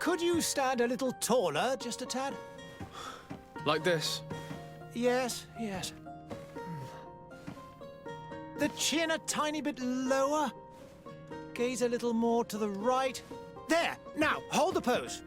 Could you stand a little taller, just a tad? Like this? Yes, yes. The chin a tiny bit lower. Gaze a little more to the right. There! Now, hold the pose.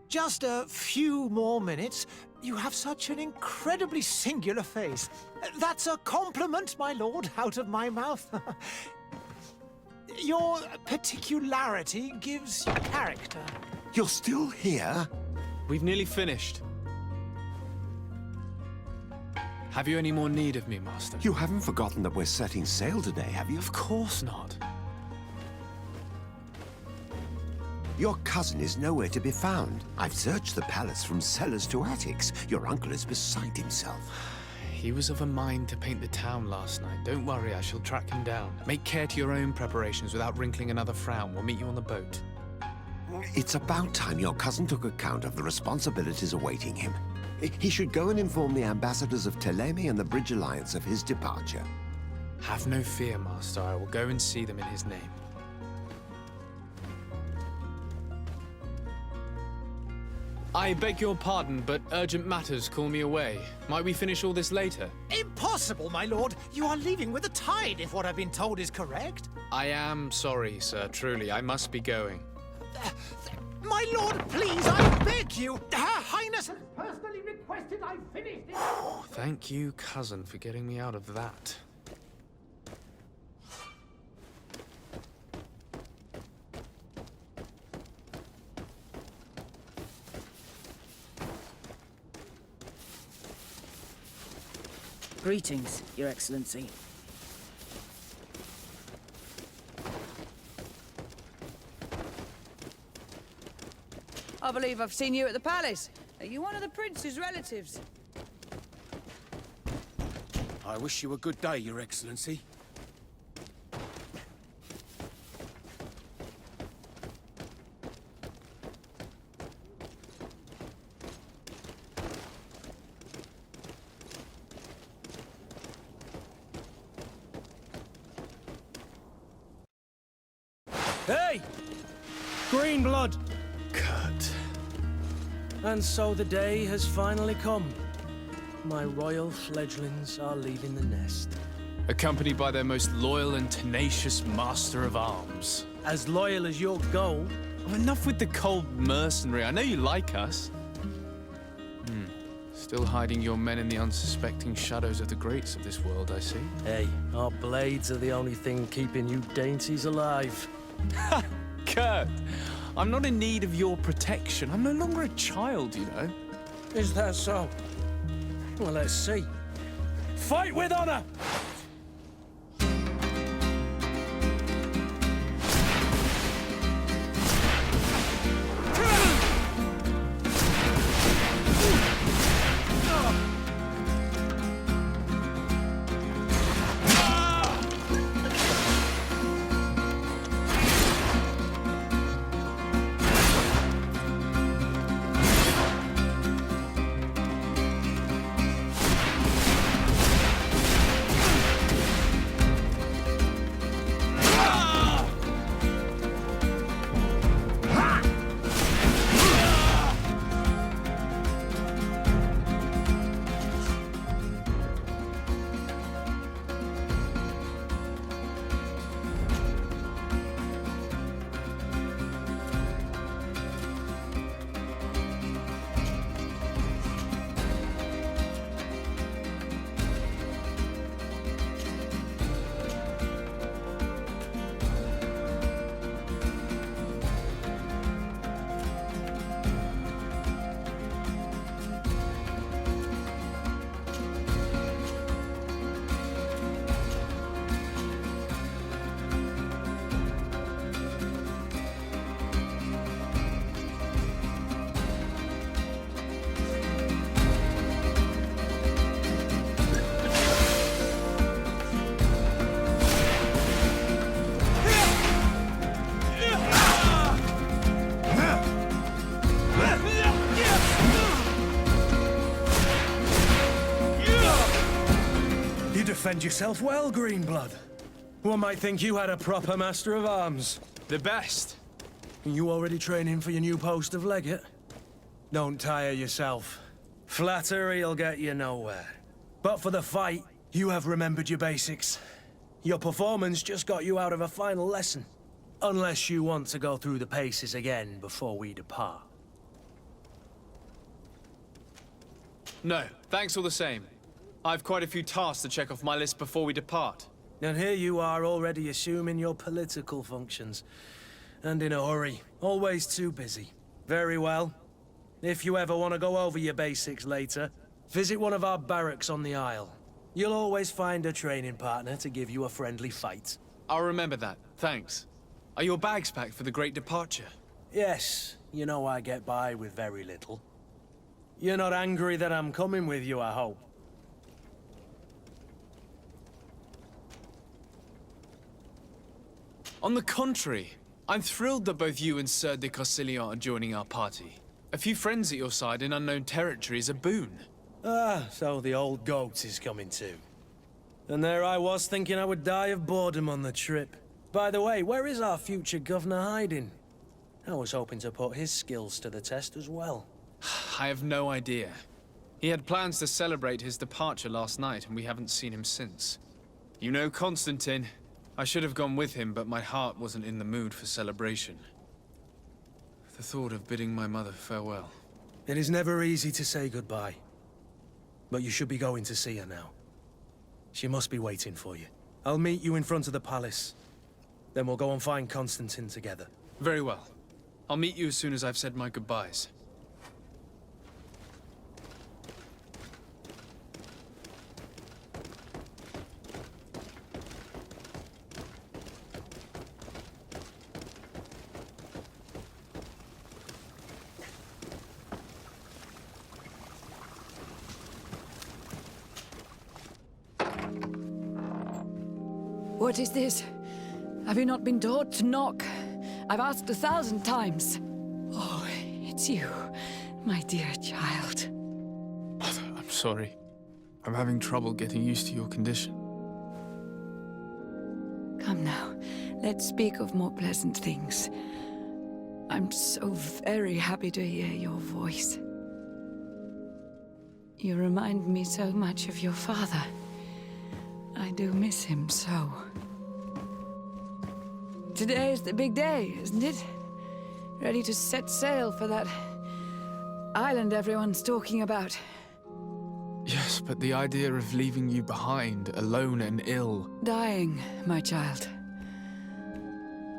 Just a few more minutes. You have such an incredibly singular face. That's a compliment, my lord, out of my mouth. Your particularity gives you character. You're still here? We've nearly finished. Have you any more need of me, Master? You haven't forgotten that we're setting sail today, have you? Of course not. Your cousin is nowhere to be found. I've searched the palace from cellars to attics. Your uncle is beside himself. He was of a mind to paint the town last night. Don't worry, I shall track him down. Make care to your own preparations without wrinkling another frown. We'll meet you on the boat. It's about time your cousin took account of the responsibilities awaiting him. He should go and inform the ambassadors of Telemi and the Bridge Alliance of his departure. Have no fear, Master. I will go and see them in his name. I beg your pardon, but urgent matters call me away. Might we finish all this later? Impossible, my lord. You are leaving with the tide, if what I've been told is correct. I am sorry, sir. Truly, I must be going. My My lord, please, I beg you. Her Highness has personally requested I finish this. Thank you, cousin, for getting me out of that. Greetings, Your Excellency. I believe I've seen you at the palace. Are you one of the prince's relatives? I wish you a good day, Your Excellency. Hey! Green blood! Kurt. And so the day has finally come. My royal fledglings are leaving the nest. Accompanied by their most loyal and tenacious master of arms. As loyal as your gold. Oh, enough with the cold mercenary. I know you like us. Still hiding your men in the unsuspecting shadows of the greats of this world, I see. Hey, our blades are the only thing keeping you dainties alive. Kurt, I'm not in need of your protection. I'm no longer a child, you know. Is that so? Well, let's see. Fight with honor! Defend yourself well, Greenblood. One might think you had a proper master of arms. The best. You already training for your new post of legate? Don't tire yourself. Flattery'll get you nowhere. But for the fight, you have remembered your basics. Your performance just got you out of a final lesson. Unless you want to go through the paces again before we depart. No, thanks all the same. I've quite a few tasks to check off my list before we depart. And here you are already assuming your political functions. And in a hurry. Always too busy. Very well. If you ever want to go over your basics later, visit one of our barracks on the Isle. You'll always find a training partner to give you a friendly fight. I'll remember that, thanks. Are your bags packed for the great departure? Yes, you know I get by with very little. You're not angry that I'm coming with you, I hope. On the contrary, I'm thrilled that both you and Sir de Cossillon are joining our party. A few friends at your side in unknown territory is a boon. Ah, so the old goat is coming too. And there I was thinking I would die of boredom on the trip. By the way, where is our future governor hiding? I was hoping to put his skills to the test as well. I have no idea. He had plans to celebrate his departure last night, and we haven't seen him since. You know Constantine. I should have gone with him, but my heart wasn't in the mood for celebration. the thought of bidding my mother farewell. It is never easy to say goodbye. But you should be going to see her now. She must be waiting for you. I'll meet you in front of the palace. Then we'll go and find Constantine together. Very well. I'll meet you as soon as I've said my goodbyes. What is this? Have you not been taught to knock? I've asked 1,000 times. Oh, it's you, my dear child. Mother, I'm sorry. I'm having trouble getting used to your condition. Come now, let's speak of more pleasant things. I'm so very happy to hear your voice. You remind me so much of your father. I do miss him so. Today is the big day, isn't it? Ready to set sail for that island everyone's talking about. Yes, but the idea of leaving you behind, alone and ill... Dying, my child.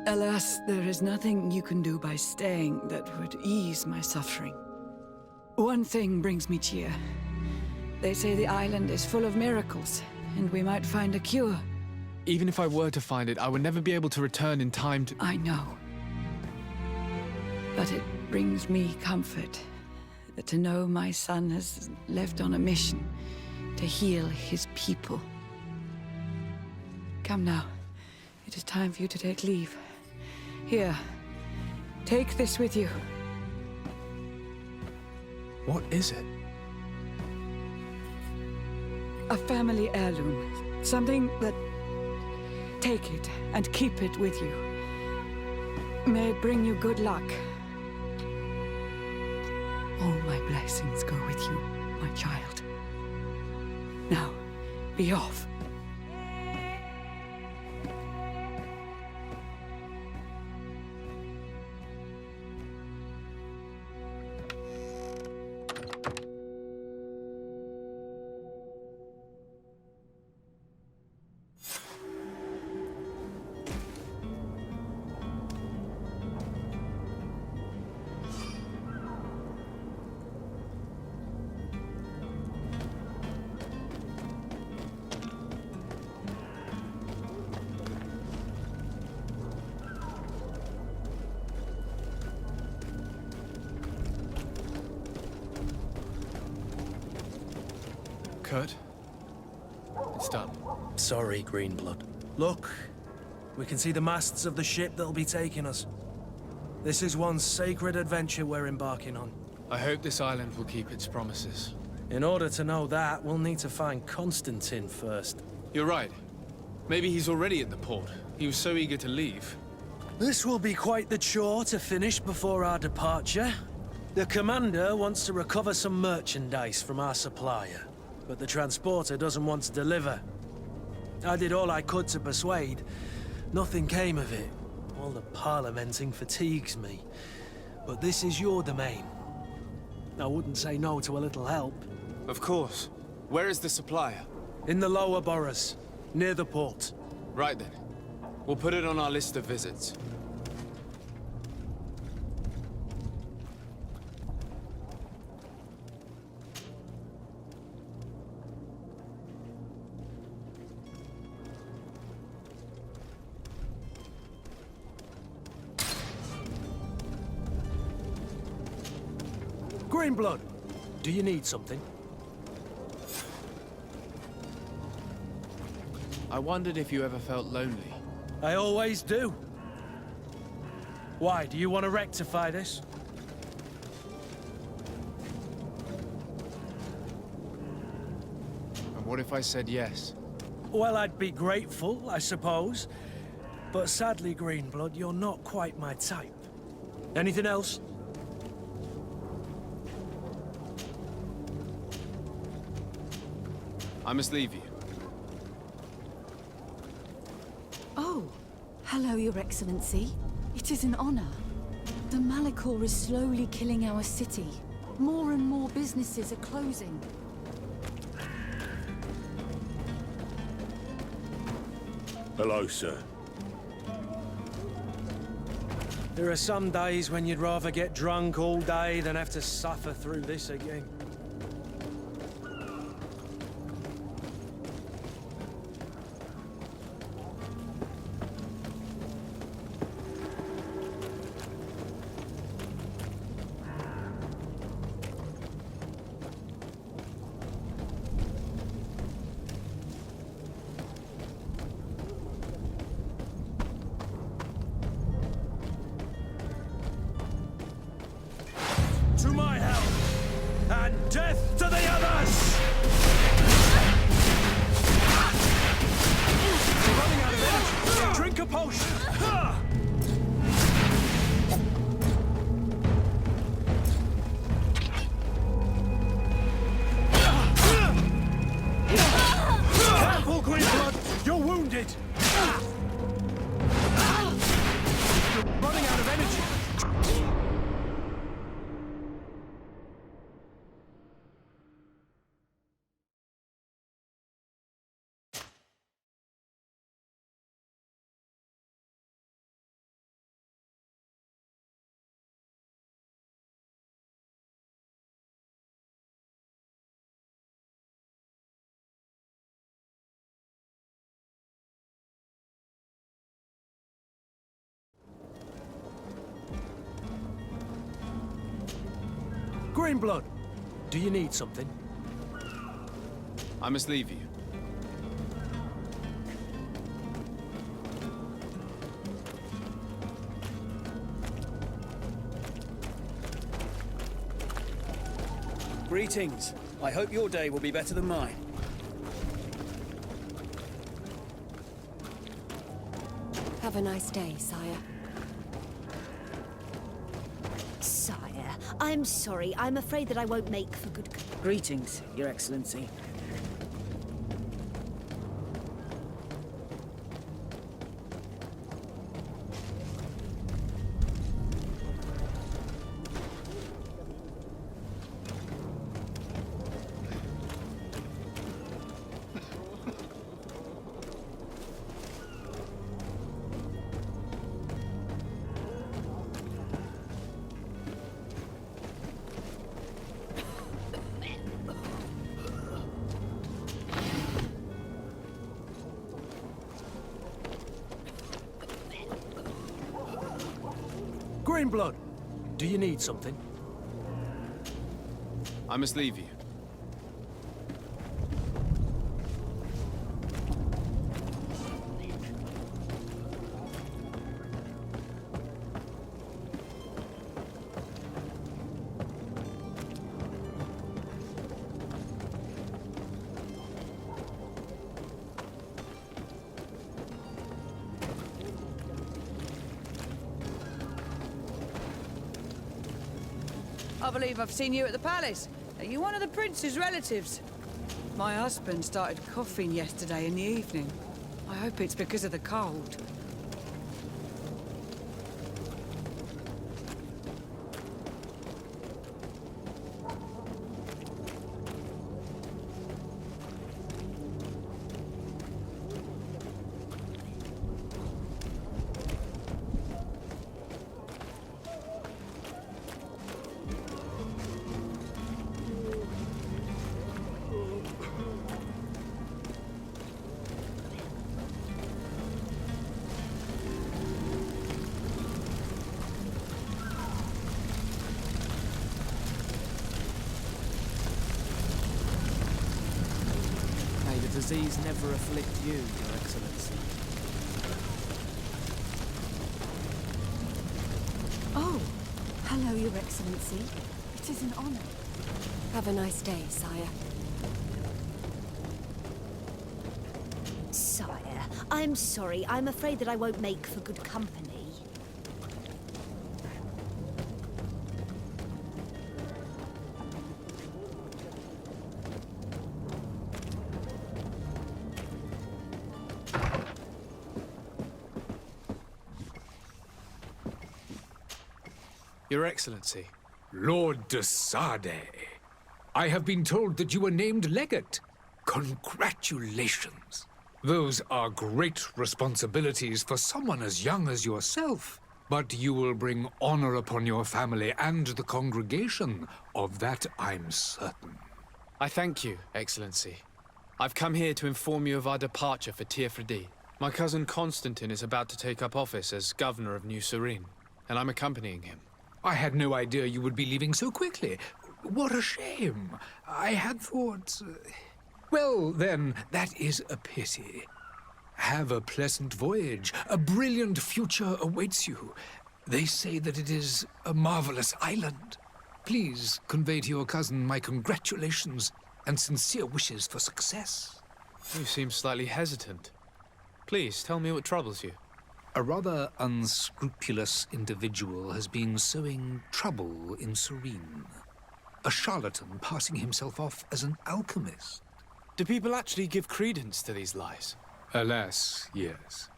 Alas, there is nothing you can do by staying that would ease my suffering. One thing brings me cheer. They say the island is full of miracles, and we might find a cure. Even if I were to find it, I would never be able to return in time to... I know. But it brings me comfort to know my son has left on a mission to heal his people. Come now. It is time for you to take leave. Here, take this with you. What is it? A family heirloom. Something that... Take it and keep it with you. May it bring you good luck. All my blessings go with you, my child. Now, be off. Kurt? It's done. Sorry, Greenblood. Look, we can see the masts of the ship that'll be taking us. This is one sacred adventure we're embarking on. I hope this island will keep its promises. In order to know that, we'll need to find Constantine first. You're right. Maybe he's already at the port. He was so eager to leave. This will be quite the chore to finish before our departure. The commander wants to recover some merchandise from our supplier, but the transporter doesn't want to deliver. I did all I could to persuade. Nothing came of it. All the parliamenting fatigues me. But this is your domain. I wouldn't say no to a little help. Of course. Where is the supplier? In the lower boroughs, near the port. Right then. We'll put it on our list of visits. Greenblood, do you need something? I wondered if you ever felt lonely. I always do. Why, do you want to rectify this? And what if I said yes? Well, I'd be grateful, I suppose. But sadly, Greenblood, you're not quite my type. Anything else? I must leave you. Oh, hello, Your Excellency. It is an honor. The Malachor is slowly killing our city. More and more businesses are closing. Hello, sir. There are some days when you'd rather get drunk all day than have to suffer through this again. To my help, and death to the others! You're running out of energy. Drink a potion. Careful, GreedFall! You're wounded! You're running out of energy. Greenblood, do you need something? I must leave you. Greetings. I hope your day will be better than mine. Have a nice day, sire. Sire, I'm sorry. I'm afraid that I won't make for good... Greetings, Your Excellency. Greenblood, do you need something? I must leave you. I believe I've seen you at the palace. Are you one of the prince's relatives? My husband started coughing yesterday in the evening. I hope it's because of the cold. May the disease never afflict you, Your Excellency. Oh, hello, Your Excellency. It is an honor. Have a nice day, sire. Sire, I'm sorry. I'm afraid that I won't make for good company. Your Excellency. Lord de Sade, I have been told that you were named legate. Congratulations. Those are great responsibilities for someone as young as yourself. But you will bring honor upon your family and the congregation. Of that I'm certain. I thank you, Excellency. I've come here to inform you of our departure for Tirfredi. My cousin Constantine is about to take up office as governor of New Serene, and I'm accompanying him. I had no idea you would be leaving so quickly. What a shame. I had thought... Well, then, that is a pity. Have a pleasant voyage. A brilliant future awaits you. They say that it is a marvelous island. Please convey to your cousin my congratulations and sincere wishes for success. You seem slightly hesitant. Please, tell me what troubles you. A rather unscrupulous individual has been sowing trouble in Serene. A charlatan passing himself off as an alchemist. Do people actually give credence to these lies? Alas, yes.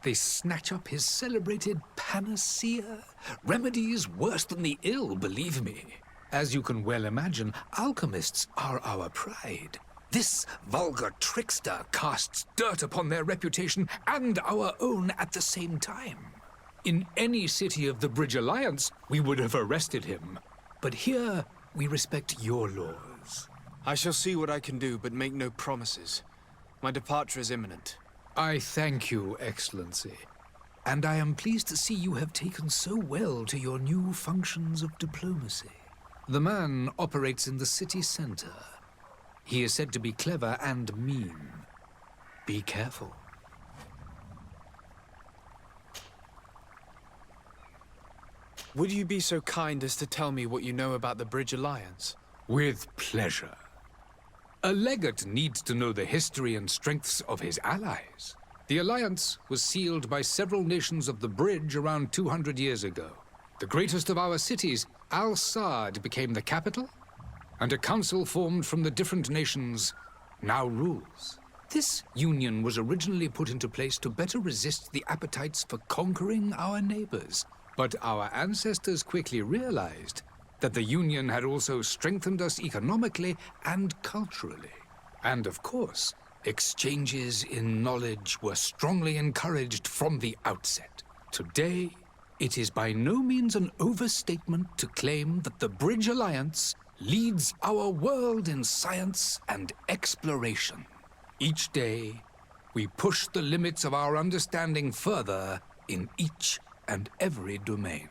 They snatch up his celebrated panacea. Remedies worse than the ill, believe me. As you can well imagine, alchemists are our pride. This vulgar trickster casts dirt upon their reputation and our own at the same time. In any city of the Bridge Alliance, we would have arrested him. But here, we respect your laws. I shall see what I can do, but make no promises. My departure is imminent. I thank you, Excellency. And I am pleased to see you have taken so well to your new functions of diplomacy. The man operates in the city center. He is said to be clever and mean. Be careful. Would you be so kind as to tell me what you know about the Bridge Alliance? With pleasure. A legate needs to know the history and strengths of his allies. The alliance was sealed by several nations of the Bridge around 200 years ago. The greatest of our cities, Al-Saad, became the capital, and a council formed from the different nations now rules. This union was originally put into place to better resist the appetites for conquering our neighbors. But our ancestors quickly realized that the union had also strengthened us economically and culturally. And of course, exchanges in knowledge were strongly encouraged from the outset. Today, it is by no means an overstatement to claim that the Bridge Alliance leads our world in science and exploration. Each day, we push the limits of our understanding further in each and every domain.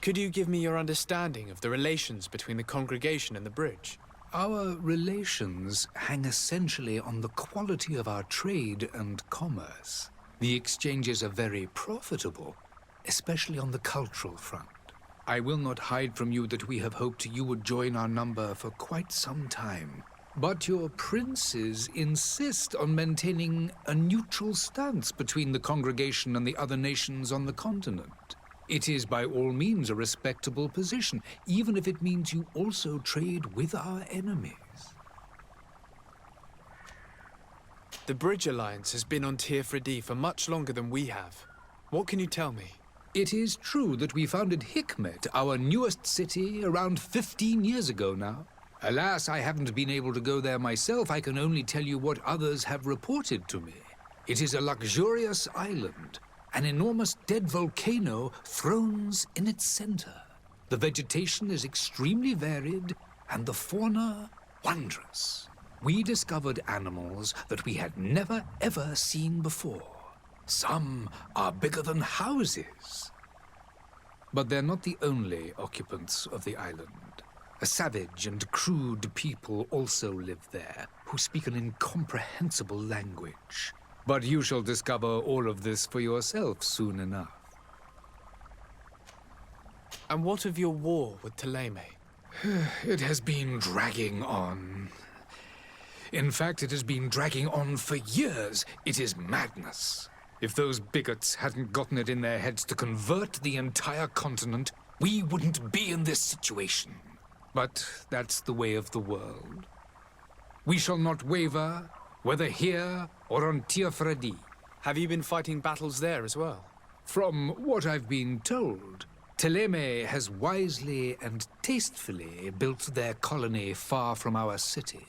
Could you give me your understanding of the relations between the congregation and the Bridge? Our relations hang essentially on the quality of our trade and commerce. The exchanges are very profitable, especially on the cultural front. I will not hide from you that we have hoped you would join our number for quite some time. But your princes insist on maintaining a neutral stance between the congregation and the other nations on the continent. It is by all means a respectable position, even if it means you also trade with our enemies. The Bridge Alliance has been on Tirfredi for much longer than we have. What can you tell me? It is true that we founded Hikmet, our newest city, around 15 years ago now. Alas, I haven't been able to go there myself. I can only tell you what others have reported to me. It is a luxurious island. An enormous dead volcano thrones in its center. The vegetation is extremely varied, and the fauna wondrous. We discovered animals that we had never ever seen before. Some are bigger than houses. But they're not the only occupants of the island. A savage and crude people also live there, who speak an incomprehensible language. But you shall discover all of this for yourself soon enough. And what of your war with Thélème? It has been dragging on. In fact, it has been dragging on for years. It is madness. If those bigots hadn't gotten it in their heads to convert the entire continent, we wouldn't be in this situation. But that's the way of the world. We shall not waver, whether here or on Tirfredi. Have you been fighting battles there as well? From what I've been told, Thélème has wisely and tastefully built their colony far from our city.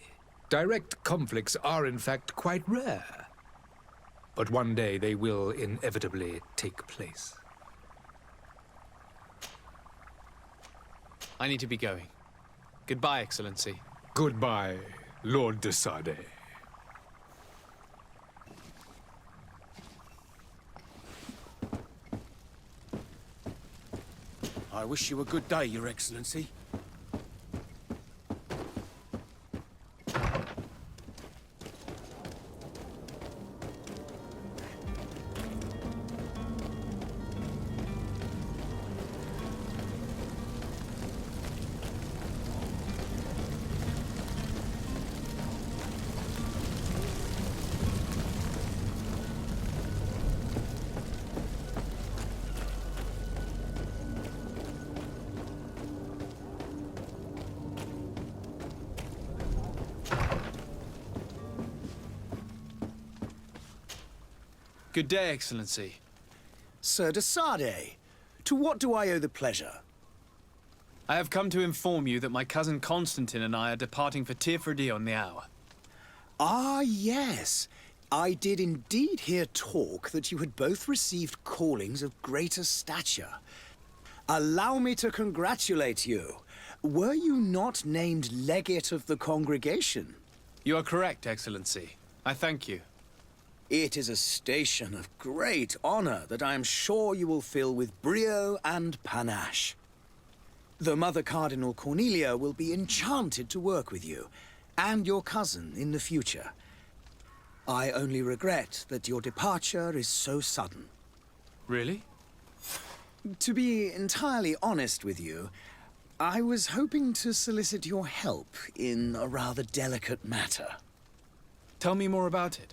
Direct conflicts are, in fact, quite rare. But one day they will inevitably take place. I need to be going. Goodbye, Excellency. Goodbye, Lord de Sade. I wish you a good day, Your Excellency. Good day, Excellency. Sir de Sade, to what do I owe the pleasure? I have come to inform you that my cousin Constantine and I are departing for Tirfredi on the hour. Ah, yes. I did indeed hear talk that you had both received callings of greater stature. Allow me to congratulate you. Were you not named legate of the congregation? You are correct, Excellency. I thank you. It is a station of great honor that I am sure you will fill with brio and panache. The Mother Cardinal Cornelia will be enchanted to work with you, and your cousin in the future. I only regret that your departure is so sudden. Really? To be entirely honest with you, I was hoping to solicit your help in a rather delicate matter. Tell me more about it.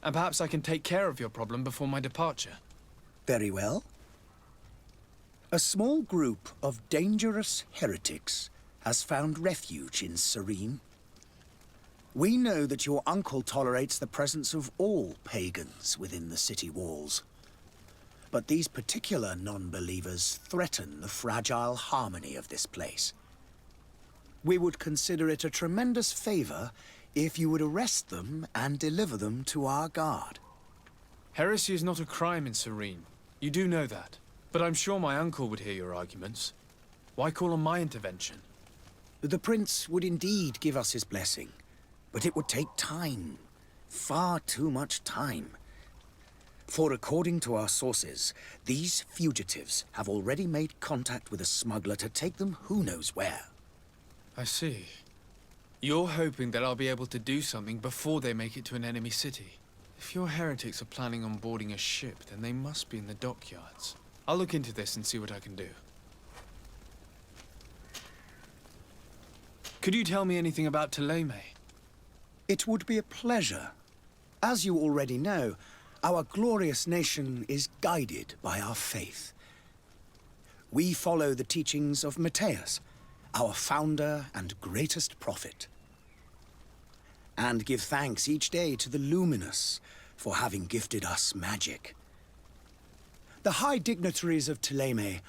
And perhaps I can take care of your problem before my departure. Very well. A small group of dangerous heretics has found refuge in Serene. We know that your uncle tolerates the presence of all pagans within the city walls. But these particular non-believers threaten the fragile harmony of this place. We would consider it a tremendous favor if you would arrest them and deliver them to our guard. Heresy is not a crime in Serene. You do know that. But I'm sure my uncle would hear your arguments. Why call on my intervention? The prince would indeed give us his blessing, but it would take time. Far too much time. For according to our sources, these fugitives have already made contact with a smuggler to take them who knows where. I see. You're hoping that I'll be able to do something before they make it to an enemy city. If your heretics are planning on boarding a ship, then they must be in the dockyards. I'll look into this and see what I can do. Could you tell me anything about Thélème? It would be a pleasure. As you already know, our glorious nation is guided by our faith. We follow the teachings of Matthias, our founder and greatest prophet, and give thanks each day to the Luminous for having gifted us magic. The high dignitaries of Thélème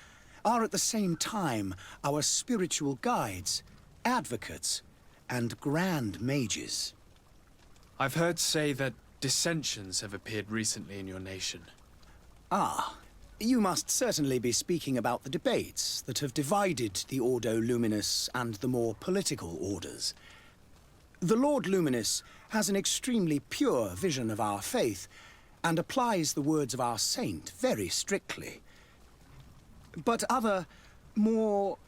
are at the same time our spiritual guides, advocates, and grand mages. I've heard say that dissensions have appeared recently in your nation. Ah, you must certainly be speaking about the debates that have divided the Ordo Luminis and the more political orders. The Lord Luminous has an extremely pure vision of our faith and applies the words of our saint very strictly. But other, more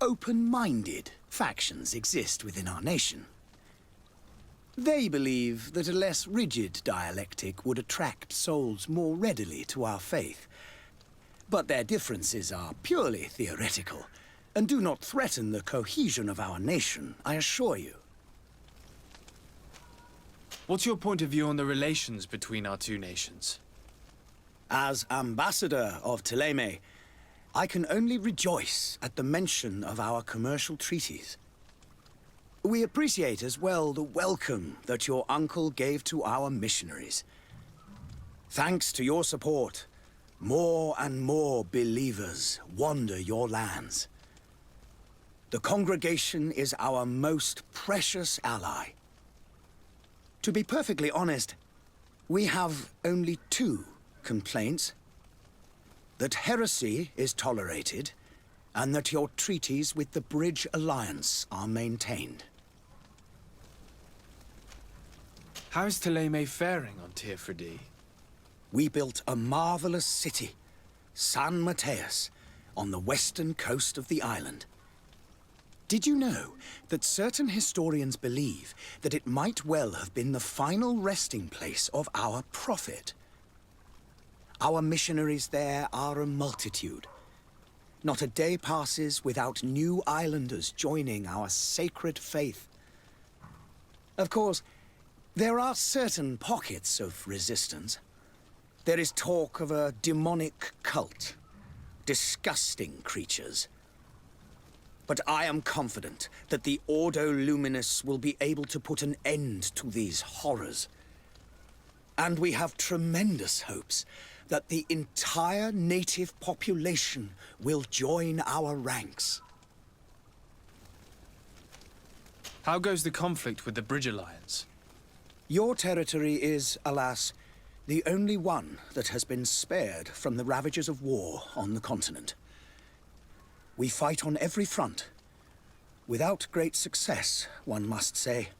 open-minded factions exist within our nation. They believe that a less rigid dialectic would attract souls more readily to our faith. But their differences are purely theoretical, and do not threaten the cohesion of our nation, I assure you. What's your point of view on the relations between our two nations? As ambassador of Thélème, I can only rejoice at the mention of our commercial treaties. We appreciate as well the welcome that your uncle gave to our missionaries. Thanks to your support, more and more believers wander your lands. The congregation is our most precious ally. To be perfectly honest, we have only two complaints. That heresy is tolerated, and that your treaties with the Bridge Alliance are maintained. How's Thélème faring on Tirfredi? We built a marvelous city, San Mateus, on the western coast of the island. Did you know that certain historians believe that it might well have been the final resting place of our prophet? Our missionaries there are a multitude. Not a day passes without new islanders joining our sacred faith. Of course, there are certain pockets of resistance. There is talk of a demonic cult. Disgusting creatures. But I am confident that the Ordo Luminous will be able to put an end to these horrors. And we have tremendous hopes that the entire native population will join our ranks. How goes the conflict with the Bridge Alliance? Your territory is, alas, the only one that has been spared from the ravages of war on the continent. We fight on every front. Without great success, one must say.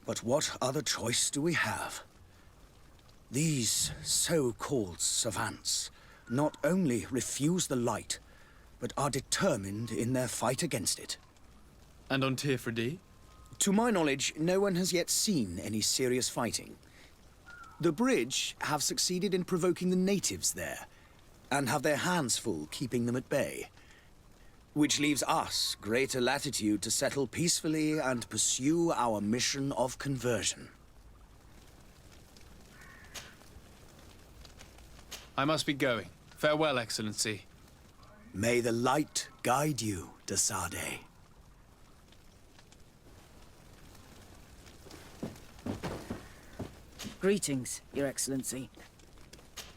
But what other choice do we have? These so-called savants not only refuse the light, but are determined in their fight against it. And on Tirfredi? To my knowledge, no one has yet seen any serious fighting. The Bridge have succeeded in provoking the natives there, and have their hands full keeping them at bay. Which leaves us greater latitude to settle peacefully and pursue our mission of conversion. I must be going. Farewell, Excellency. May the light guide you, de Sade. Greetings, Your Excellency.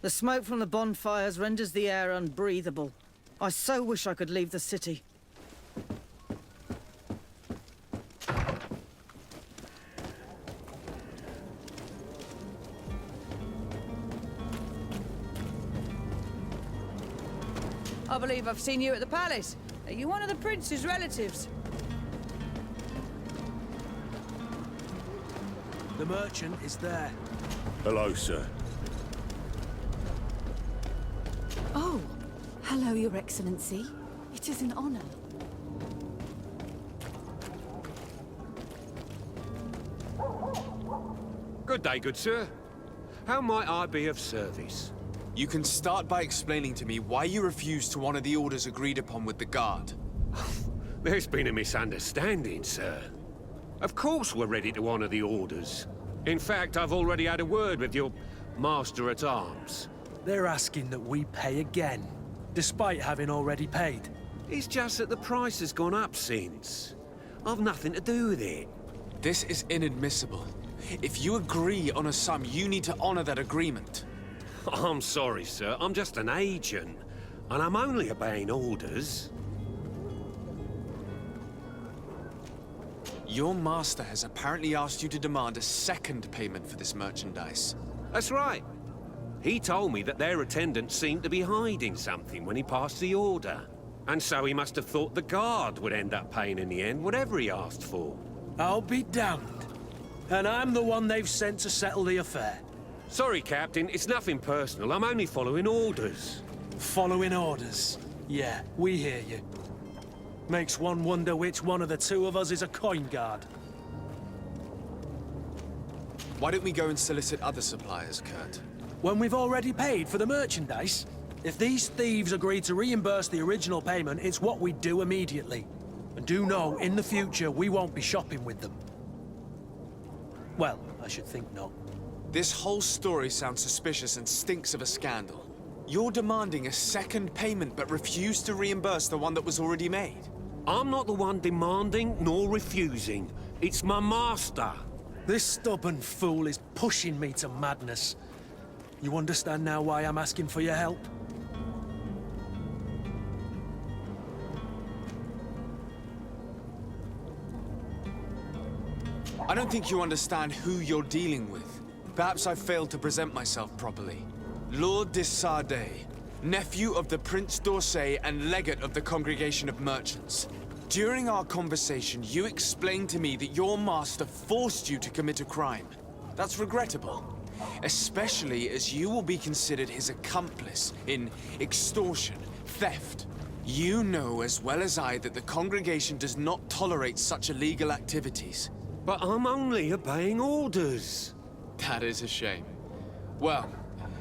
The smoke from the bonfires renders the air unbreathable. I so wish I could leave the city. I believe I've seen you at the palace. Are you one of the prince's relatives? The merchant is there. Hello, sir. Oh, hello, Your Excellency. It is an honor. Good day, good sir. How might I be of service? You can start by explaining to me why you refused to honor the orders agreed upon with the guard. There's been a misunderstanding, sir. Of course we're ready to honor the orders. In fact, I've already had a word with your master-at-arms. They're asking that we pay again, despite having already paid. It's just that the price has gone up since. I've nothing to do with it. This is inadmissible. If you agree on a sum, you need to honor that agreement. I'm sorry, sir. I'm just an agent. And I'm only obeying orders. Your master has apparently asked you to demand a second payment for this merchandise. That's right. He told me that their attendants seemed to be hiding something when he passed the order. And so he must have thought the guard would end up paying in the end, whatever he asked for. I'll be damned. And I'm the one they've sent to settle the affair. Sorry, Captain. It's nothing personal. I'm only following orders. Following orders? Yeah, we hear you. Makes one wonder which one of the two of us is a coin guard. Why don't we go and solicit other suppliers, Kurt? When we've already paid for the merchandise? If these thieves agree to reimburse the original payment, it's what we do immediately. And do know, in the future, we won't be shopping with them. Well, I should think not. This whole story sounds suspicious and stinks of a scandal. You're demanding a second payment but refuse to reimburse the one that was already made. I'm not the one demanding nor refusing. It's my master. This stubborn fool is pushing me to madness. You understand now why I'm asking for your help? I don't think you understand who you're dealing with. Perhaps I failed to present myself properly. Lord de Sardet, nephew of the Prince d'Orsay and legate of the Congregation of Merchants. During our conversation, you explained to me that your master forced you to commit a crime. That's regrettable, especially as you will be considered his accomplice in extortion, theft. You know as well as I that the congregation does not tolerate such illegal activities. But I'm only obeying orders. That is a shame. Well,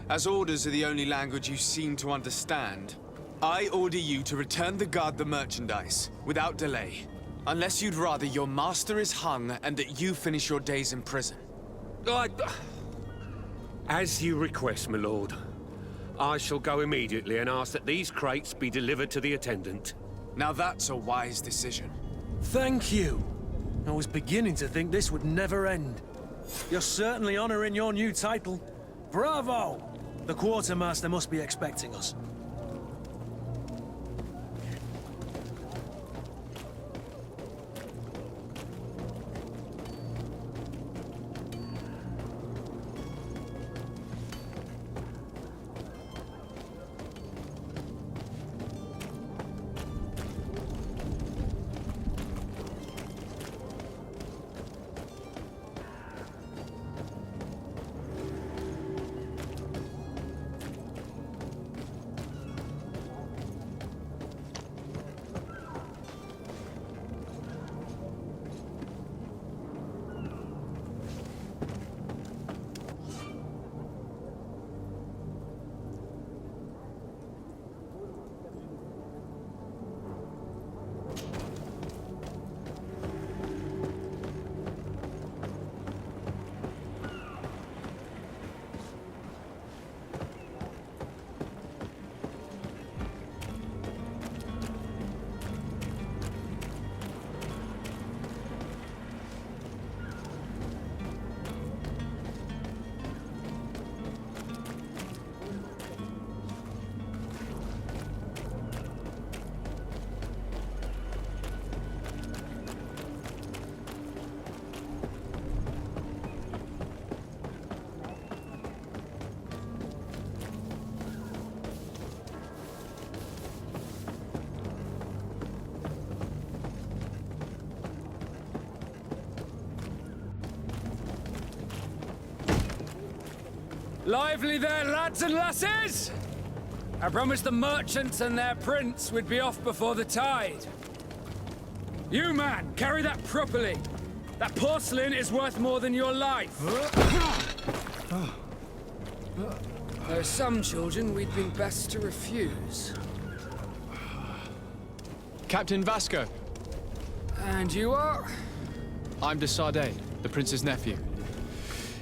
as orders are the only language you seem to understand, I order you to return the guard the merchandise, without delay. Unless you'd rather your master is hung and that you finish your days in prison. As you request, my lord. I shall go immediately and ask that these crates be delivered to the attendant. Now that's a wise decision. Thank you. I was beginning to think this would never end. You're certainly honoring your new title. Bravo! The quartermaster must be expecting us. Lively there, lads and lasses! I promised the merchants and their prince we'd be off before the tide. You, man, carry that properly. That porcelain is worth more than your life. There are some children we'd been best to refuse. Captain Vasco. And you are? I'm de Sardet, the prince's nephew.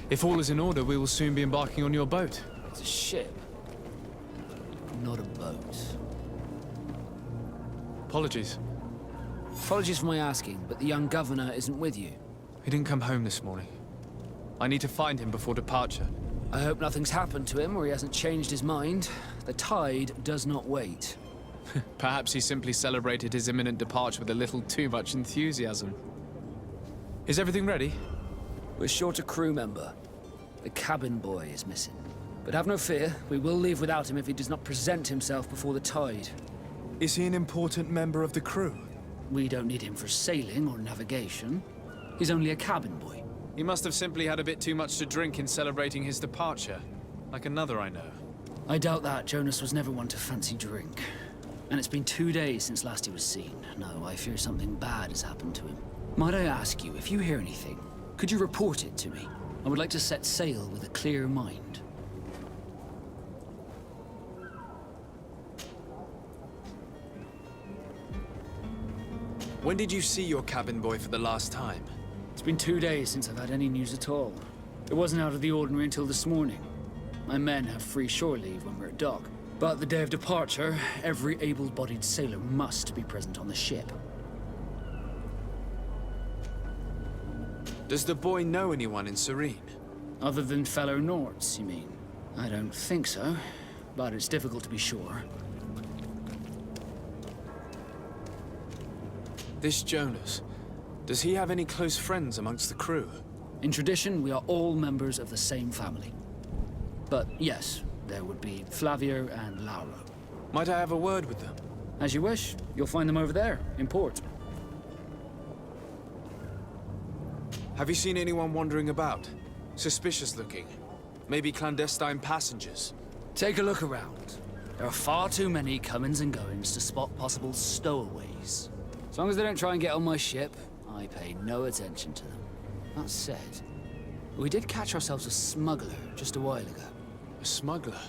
If all is in order, we will soon be embarking on your boat. It's a ship, not a boat. Apologies. Apologies for my asking, but the young governor isn't with you. He didn't come home this morning. I need to find him before departure. I hope nothing's happened to him or he hasn't changed his mind. The tide does not wait. Perhaps he simply celebrated his imminent departure with a little too much enthusiasm. Is everything ready? We're short a crew member. The cabin boy is missing. But have no fear, we will leave without him if he does not present himself before the tide. Is he an important member of the crew? We don't need him for sailing or navigation. He's only a cabin boy. He must have simply had a bit too much to drink in celebrating his departure. Like another I know. I doubt that. Jonas was never one to fancy drink. And it's been 2 days since last he was seen. No, I fear something bad has happened to him. Might I ask you, if you hear anything, could you report it to me? I would like to set sail with a clear mind. When did you see your cabin boy for the last time? It's been 2 days since I've had any news at all. It wasn't out of the ordinary until this morning. My men have free shore leave when we're at dock. But the day of departure, every able-bodied sailor must be present on the ship. Does the boy know anyone in Serene? Other than fellow Nords, you mean? I don't think so, but it's difficult to be sure. This Jonas, does he have any close friends amongst the crew? In tradition, we are all members of the same family. But yes, there would be Flavio and Lauro. Might I have a word with them? As you wish. You'll find them over there, in port. Have you seen anyone wandering about? Suspicious looking. Maybe clandestine passengers? Take a look around. There are far too many comings and goings to spot possible stowaways. As long as they don't try and get on my ship, I pay no attention to them. That said, we did catch ourselves a smuggler just a while ago. A smuggler?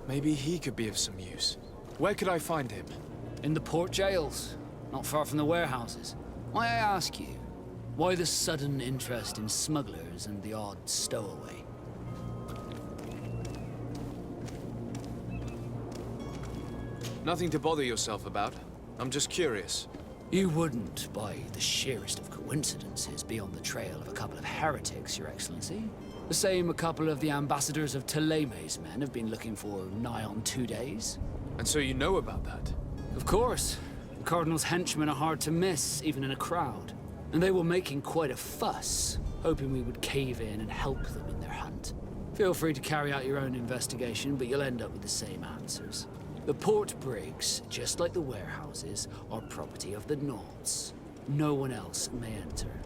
Maybe he could be of some use. Where could I find him? In the port jails, not far from the warehouses. May I ask you, why the sudden interest in smugglers and the odd stowaway? Nothing to bother yourself about. I'm just curious. You wouldn't, by the sheerest of coincidences, be on the trail of a couple of heretics, Your Excellency. The same a couple of the ambassadors of Teleme's men have been looking for nigh on 2 days. And so you know about that? Of course. The Cardinal's henchmen are hard to miss, even in a crowd. And they were making quite a fuss, hoping we would cave in and help them in their hunt. Feel free to carry out your own investigation, but you'll end up with the same answers. The port brigs, just like the warehouses, are property of the Nords. No one else may enter.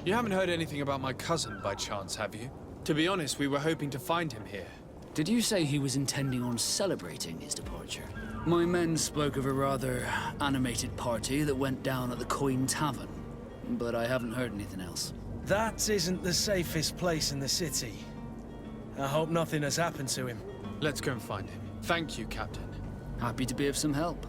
You haven't heard anything about my cousin, by chance, have you? To be honest, we were hoping to find him here. Did you say he was intending on celebrating his departure? My men spoke of a rather animated party that went down at the Coin Tavern, but I haven't heard anything else. That isn't the safest place in the city. I hope nothing has happened to him. Let's go and find him. Thank you, Captain. Happy to be of some help.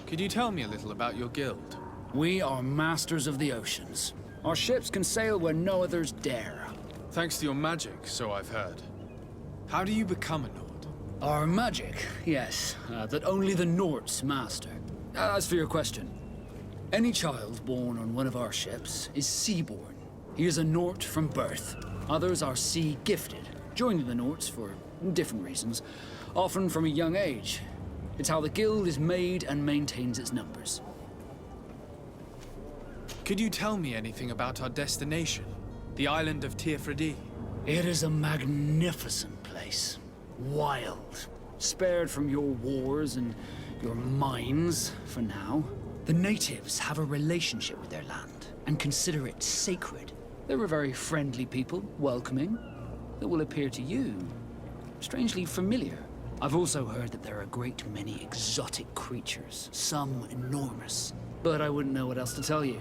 Could you tell me a little about your guild? We are masters of the oceans. Our ships can sail where no others dare. Thanks to your magic, so I've heard. How do you become a Nord? Our magic, yes, that only the Nords master. As for your question, any child born on one of our ships is sea-born. He is a Nord from birth. Others are sea-gifted, joining the Nords for different reasons, often from a young age. It's how the guild is made and maintains its numbers. Could you tell me anything about our destination? The island of Tirfredi? It is a magnificent place. Wild. Spared from your wars and your mines, for now. The natives have a relationship with their land and consider it sacred. They're a very friendly people, welcoming, that will appear to you strangely familiar. I've also heard that there are a great many exotic creatures, some enormous. But I wouldn't know what else to tell you.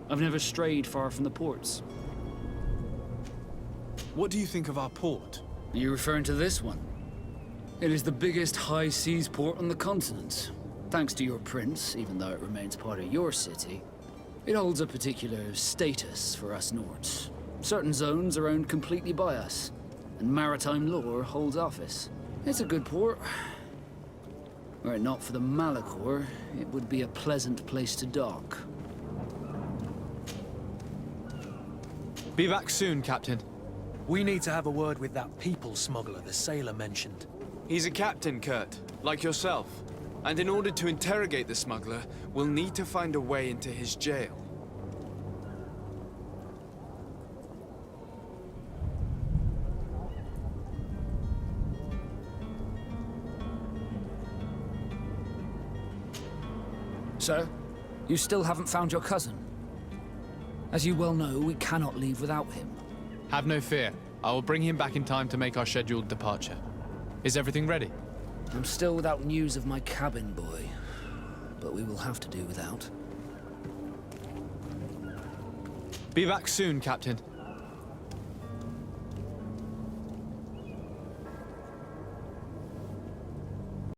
I've never strayed far from the ports. What do you think of our port? Are you referring to this one? It is the biggest high seas port on the continent. Thanks to your prince, even though it remains part of your city, it holds a particular status for us Nords. Certain zones are owned completely by us, and maritime law holds office. It's a good port. Were it not for the Malachor, it would be a pleasant place to dock. Be back soon, Captain. We need to have a word with that people smuggler the sailor mentioned. He's a captain, Kurt, like yourself. And in order to interrogate the smuggler, we'll need to find a way into his jail. Sir, you still haven't found your cousin. As you well know, we cannot leave without him. Have no fear. I will bring him back in time to make our scheduled departure. Is everything ready? I'm still without news of my cabin boy, but we will have to do without. Be back soon, Captain.